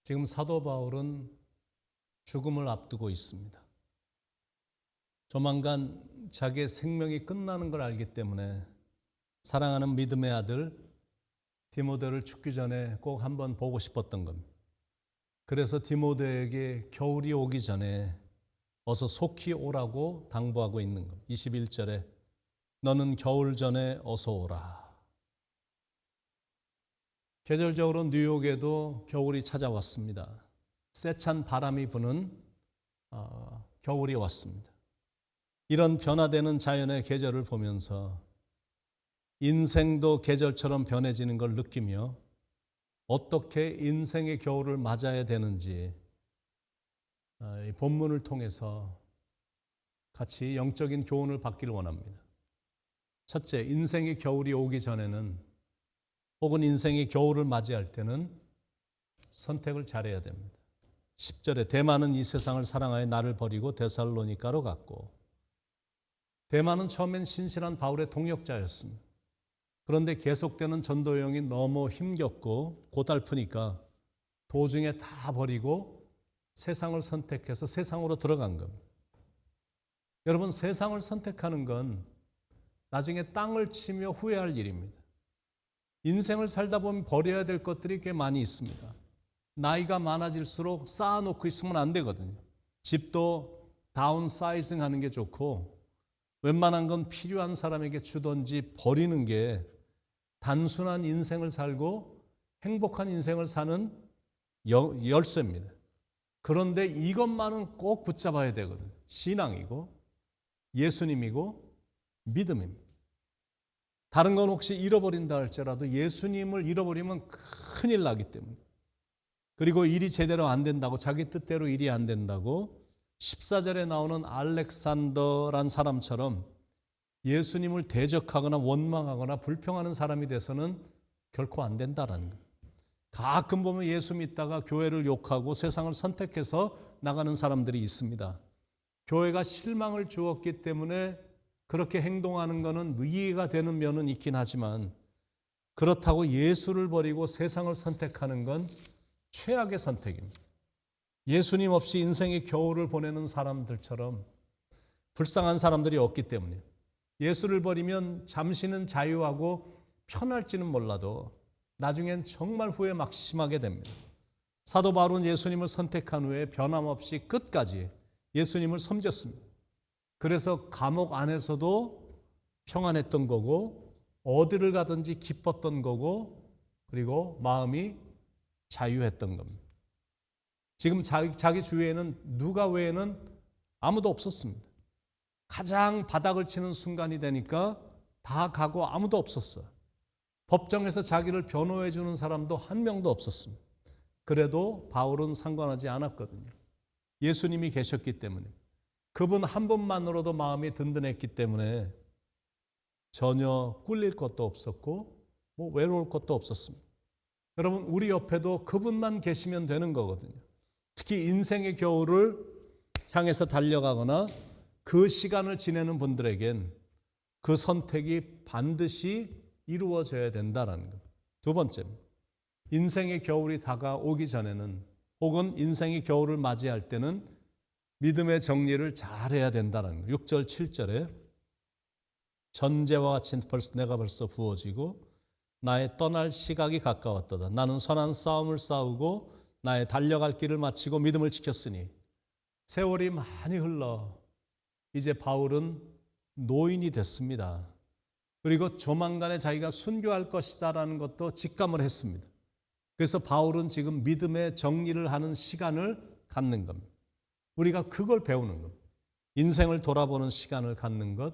지금 사도 바울은 죽음을 앞두고 있습니다. 조만간 자기의 생명이 끝나는 걸 알기 때문에 사랑하는 믿음의 아들 디모데를 죽기 전에 꼭 한번 보고 싶었던 겁니다. 그래서 디모데에게 겨울이 오기 전에 어서 속히 오라고 당부하고 있는 겁니다. 21절에 너는 겨울 전에 어서 오라. 계절적으로 뉴욕에도 겨울이 찾아왔습니다. 세찬 바람이 부는 겨울이 왔습니다. 이런 변화되는 자연의 계절을 보면서 인생도 계절처럼 변해지는 걸 느끼며 어떻게 인생의 겨울을 맞아야 되는지 이 본문을 통해서 같이 영적인 교훈을 받기를 원합니다. 첫째, 인생의 겨울이 오기 전에는 혹은 인생의 겨울을 맞이할 때는 선택을 잘해야 됩니다. 10절에 데마는 이 세상을 사랑하여 나를 버리고 데살로니가로 갔고, 데마는 처음엔 신실한 바울의 동역자였습니다. 그런데 계속되는 전도 여행이 너무 힘겹고 고달프니까 도중에 다 버리고 세상을 선택해서 세상으로 들어간 겁니다. 여러분, 세상을 선택하는 건 나중에 땅을 치며 후회할 일입니다. 인생을 살다 보면 버려야 될 것들이 꽤 많이 있습니다. 나이가 많아질수록 쌓아놓고 있으면 안 되거든요. 집도 다운사이징 하는 게 좋고 웬만한 건 필요한 사람에게 주든지 버리는 게 단순한 인생을 살고 행복한 인생을 사는 열쇠입니다. 그런데 이것만은 꼭 붙잡아야 되거든요. 신앙이고 예수님이고 믿음입니다. 다른 건 혹시 잃어버린다 할지라도 예수님을 잃어버리면 큰일 나기 때문에. 그리고 일이 제대로 안 된다고, 자기 뜻대로 일이 안 된다고 14절에 나오는 알렉산더란 사람처럼 예수님을 대적하거나 원망하거나 불평하는 사람이 돼서는 결코 안 된다라는 거예요. 가끔 보면 예수 믿다가 교회를 욕하고 세상을 선택해서 나가는 사람들이 있습니다. 교회가 실망을 주었기 때문에 그렇게 행동하는 것은 이해가 되는 면은 있긴 하지만 그렇다고 예수를 버리고 세상을 선택하는 건 최악의 선택입니다. 예수님 없이 인생의 겨울을 보내는 사람들처럼 불쌍한 사람들이 없기 때문에 예수를 버리면 잠시는 자유하고 편할지는 몰라도 나중엔 정말 후회 막심하게 됩니다. 사도 바울은 예수님을 선택한 후에 변함없이 끝까지 예수님을 섬겼습니다. 그래서 감옥 안에서도 평안했던 거고 어디를 가든지 기뻤던 거고 그리고 마음이 자유했던 겁니다. 지금 자기 주위에는 누가 외에는 아무도 없었습니다. 가장 바닥을 치는 순간이 되니까 다 가고 아무도 없었어요. 법정에서 자기를 변호해 주는 사람도 한 명도 없었습니다. 그래도 바울은 상관하지 않았거든요. 예수님이 계셨기 때문에. 그분 한 분만으로도 마음이 든든했기 때문에 전혀 꿀릴 것도 없었고 외로울 것도 없었습니다. 여러분, 우리 옆에도 그분만 계시면 되는 거거든요. 특히 인생의 겨울을 향해서 달려가거나 그 시간을 지내는 분들에겐 그 선택이 반드시 이루어져야 된다는 것. 두 번째, 인생의 겨울이 다가오기 전에는 혹은 인생의 겨울을 맞이할 때는 믿음의 정리를 잘해야 된다는 것. 6절, 7절에 전제와 같이 내가 벌써 부어지고 나의 떠날 시각이 가까웠도다. 나는 선한 싸움을 싸우고 나의 달려갈 길을 마치고 믿음을 지켰으니 세월이 많이 흘러 이제 바울은 노인이 됐습니다. 그리고 조만간에 자기가 순교할 것이다라는 것도 직감을 했습니다. 그래서 바울은 지금 믿음의 정리를 하는 시간을 갖는 겁니다. 우리가 그걸 배우는 겁니다. 인생을 돌아보는 시간을 갖는 것,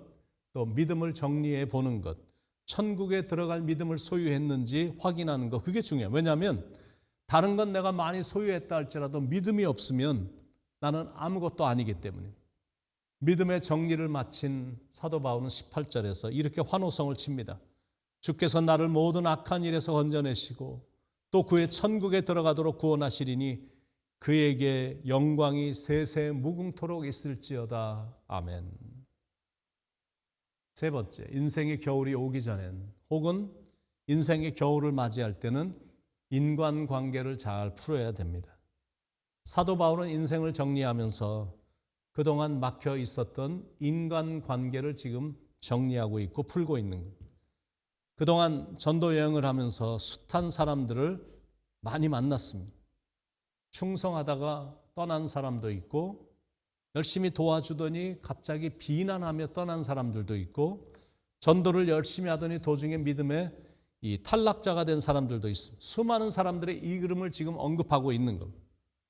또 믿음을 정리해 보는 것, 천국에 들어갈 믿음을 소유했는지 확인하는 것, 그게 중요해요. 왜냐하면 다른 건 내가 많이 소유했다 할지라도 믿음이 없으면 나는 아무것도 아니기 때문에. 믿음의 정리를 마친 사도 바울은 18절에서 이렇게 환호성을 칩니다. 주께서 나를 모든 악한 일에서 건져내시고 또 그의 천국에 들어가도록 구원하시리니 그에게 영광이 세세 무궁토록 있을지어다. 아멘. 세 번째, 인생의 겨울이 오기 전엔 혹은 인생의 겨울을 맞이할 때는 인간관계를 잘 풀어야 됩니다. 사도 바울은 인생을 정리하면서 그동안 막혀 있었던 인간관계를 지금 정리하고 있고 풀고 있는 거예요. 그동안 전도 여행을 하면서 숱한 사람들을 많이 만났습니다. 충성하다가 떠난 사람도 있고, 열심히 도와주더니 갑자기 비난하며 떠난 사람들도 있고, 전도를 열심히 하더니 도중에 믿음의 이 탈락자가 된 사람들도 있습니다. 수많은 사람들의 이름을 지금 언급하고 있는 겁니다.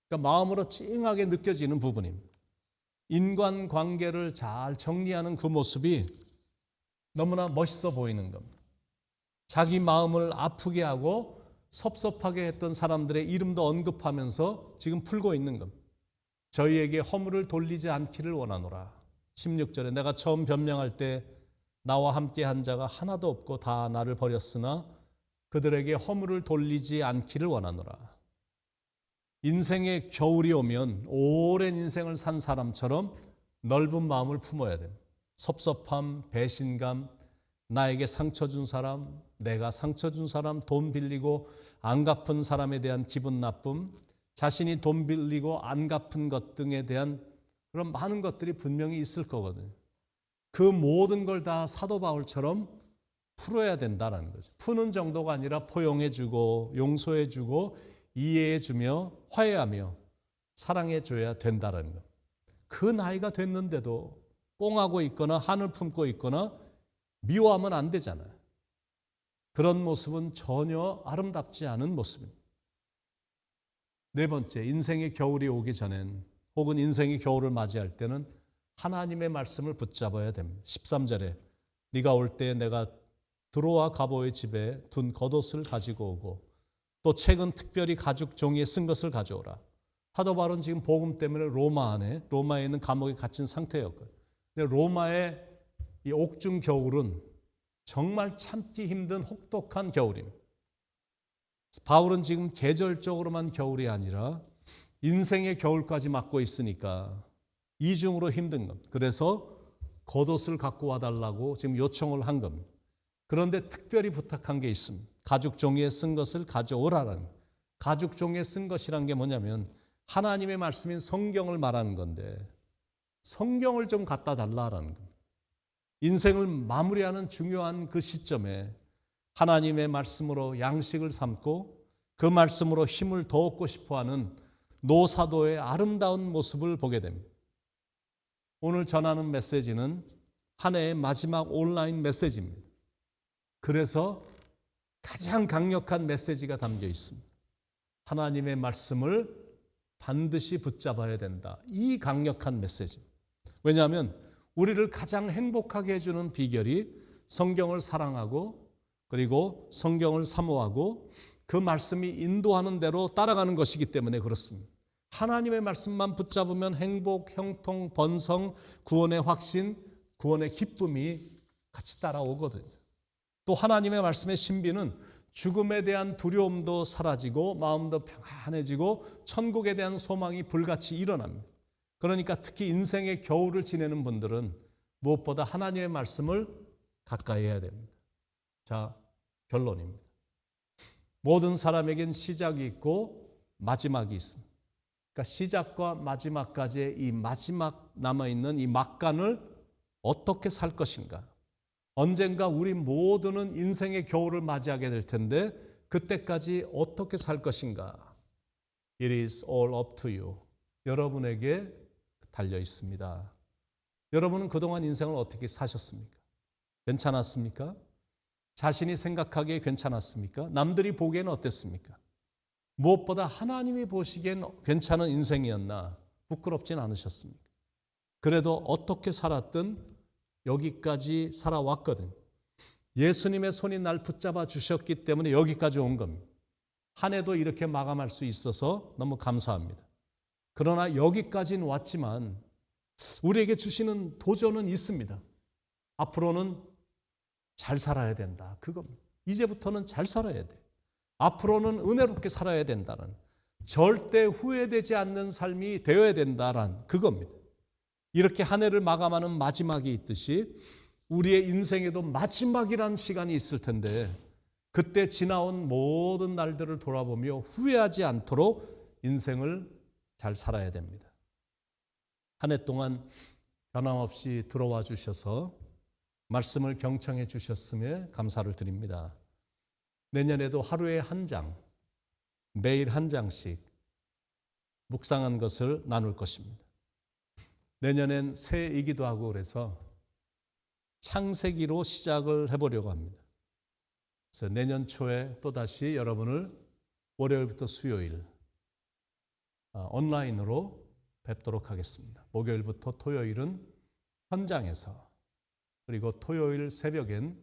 그러니까 마음으로 찡하게 느껴지는 부분입니다. 인간관계를 잘 정리하는 그 모습이 너무나 멋있어 보이는 겁니다. 자기 마음을 아프게 하고 섭섭하게 했던 사람들의 이름도 언급하면서 지금 풀고 있는 겁니다. 저희에게 허물을 돌리지 않기를 원하노라. 16절에 내가 처음 변명할 때 나와 함께 한 자가 하나도 없고 다 나를 버렸으나 그들에게 허물을 돌리지 않기를 원하노라. 인생의 겨울이 오면 오랜 인생을 산 사람처럼 넓은 마음을 품어야 됩니다. 섭섭함, 배신감, 나에게 상처 준 사람, 내가 상처 준 사람, 돈 빌리고 안 갚은 사람에 대한 기분 나쁨, 자신이 돈 빌리고 안 갚은 것 등에 대한 그런 많은 것들이 분명히 있을 거거든요. 그 모든 걸 다 사도 바울처럼 풀어야 된다는 거죠. 푸는 정도가 아니라 포용해주고 용서해주고 이해해주며 화해하며 사랑해줘야 된다는 것. 그 나이가 됐는데도 꽁하고 있거나 한을 품고 있거나 미워하면 안 되잖아요. 그런 모습은 전혀 아름답지 않은 모습입니다. 네 번째, 인생의 겨울이 오기 전엔 혹은 인생의 겨울을 맞이할 때는 하나님의 말씀을 붙잡아야 됩니다. 13절에 네가 올 때 내가 드로아 가보의 집에 둔 겉옷을 가지고 오고 또 책은 특별히 가죽 종이에 쓴 것을 가져오라. 사도 바울은 지금 복음 때문에 로마에 있는 감옥에 갇힌 상태였거든요. 근데 로마의 이 옥중 겨울은 정말 참기 힘든 혹독한 겨울입니다. 바울은 지금 계절적으로만 겨울이 아니라 인생의 겨울까지 맞고 있으니까 이중으로 힘든 겁니다. 그래서 겉옷을 갖고 와달라고 지금 요청을 한 겁니다. 그런데 특별히 부탁한 게 있습니다. 가죽 종이에 쓴 것을 가져오라는. 가죽 종이에 쓴 것이란 게 뭐냐면 하나님의 말씀인 성경을 말하는 건데 성경을 좀 갖다 달라라는 겁니다. 인생을 마무리하는 중요한 그 시점에 하나님의 말씀으로 양식을 삼고 그 말씀으로 힘을 더 얻고 싶어하는 노사도의 아름다운 모습을 보게 됩니다. 오늘 전하는 메시지는 한 해의 마지막 온라인 메시지입니다. 그래서 가장 강력한 메시지가 담겨 있습니다. 하나님의 말씀을 반드시 붙잡아야 된다. 이 강력한 메시지입니다. 왜냐하면 우리를 가장 행복하게 해주는 비결이 성경을 사랑하고 그리고 성경을 사모하고 그 말씀이 인도하는 대로 따라가는 것이기 때문에 그렇습니다. 하나님의 말씀만 붙잡으면 행복, 형통, 번성, 구원의 확신, 구원의 기쁨이 같이 따라오거든요. 또 하나님의 말씀의 신비는 죽음에 대한 두려움도 사라지고 마음도 평안해지고 천국에 대한 소망이 불같이 일어납니다. 그러니까 특히 인생의 겨울을 지내는 분들은 무엇보다 하나님의 말씀을 가까이 해야 됩니다. 자, 결론입니다. 모든 사람에겐 시작이 있고 마지막이 있습니다. 그러니까 시작과 마지막까지의 이 마지막 남아있는 이 막간을 어떻게 살 것인가. 언젠가 우리 모두는 인생의 겨울을 맞이하게 될 텐데 그때까지 어떻게 살 것인가. It is all up to you. 여러분에게 달려 있습니다. 여러분은 그동안 인생을 어떻게 사셨습니까? 괜찮았습니까? 자신이 생각하기에 괜찮았습니까? 남들이 보기에는 어땠습니까? 무엇보다 하나님이 보시기엔 괜찮은 인생이었나? 부끄럽진 않으셨습니까? 그래도 어떻게 살았든 여기까지 살아왔거든. 예수님의 손이 날 붙잡아 주셨기 때문에 여기까지 온 겁니다. 한 해도 이렇게 마감할 수 있어서 너무 감사합니다. 그러나 여기까지는 왔지만 우리에게 주시는 도전은 있습니다. 앞으로는 잘 살아야 된다. 그겁니다. 이제부터는 잘 살아야 돼. 앞으로는 은혜롭게 살아야 된다는, 절대 후회되지 않는 삶이 되어야 된다는 그겁니다. 이렇게 한 해를 마감하는 마지막이 있듯이 우리의 인생에도 마지막이라는 시간이 있을 텐데 그때 지나온 모든 날들을 돌아보며 후회하지 않도록 인생을 잘 살아야 됩니다. 한 해 동안 변함없이 들어와 주셔서 말씀을 경청해 주셨음에 감사를 드립니다. 내년에도 하루에 한 장, 매일 한 장씩 묵상한 것을 나눌 것입니다. 내년엔 새해이기도 하고 그래서 창세기로 시작을 해보려고 합니다. 그래서 내년 초에 또다시 여러분을 월요일부터 수요일 온라인으로 뵙도록 하겠습니다. 목요일부터 토요일은 현장에서, 그리고 토요일 새벽엔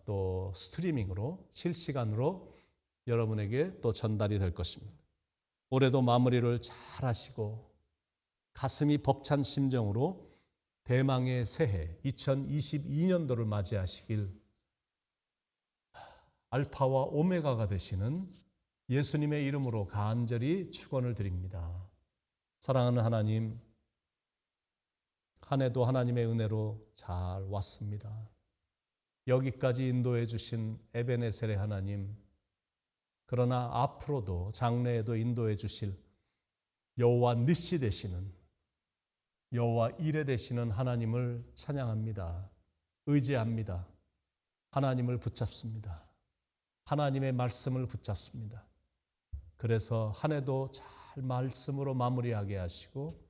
또 스트리밍으로 실시간으로 여러분에게 또 전달이 될 것입니다. 올해도 마무리를 잘 하시고 가슴이 벅찬 심정으로 대망의 새해 2022년도를 맞이하시길 알파와 오메가가 되시는 예수님의 이름으로 간절히 축원을 드립니다. 사랑하는 하나님, 한 해도 하나님의 은혜로 잘 왔습니다. 여기까지 인도해 주신 에베네셀의 하나님, 그러나 앞으로도 장래에도 인도해 주실 여호와 니시 되시는, 여호와 이레 되시는 하나님을 찬양합니다. 의지합니다. 하나님을 붙잡습니다. 하나님의 말씀을 붙잡습니다. 그래서 한 해도 잘 말씀으로 마무리하게 하시고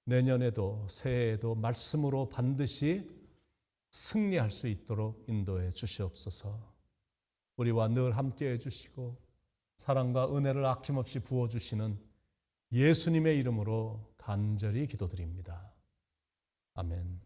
내년에도 새해에도 말씀으로 반드시 승리할 수 있도록 인도해 주시옵소서. 우리와 늘 함께해 주시고 사랑과 은혜를 아낌없이 부어주시는 예수님의 이름으로 간절히 기도드립니다. 아멘.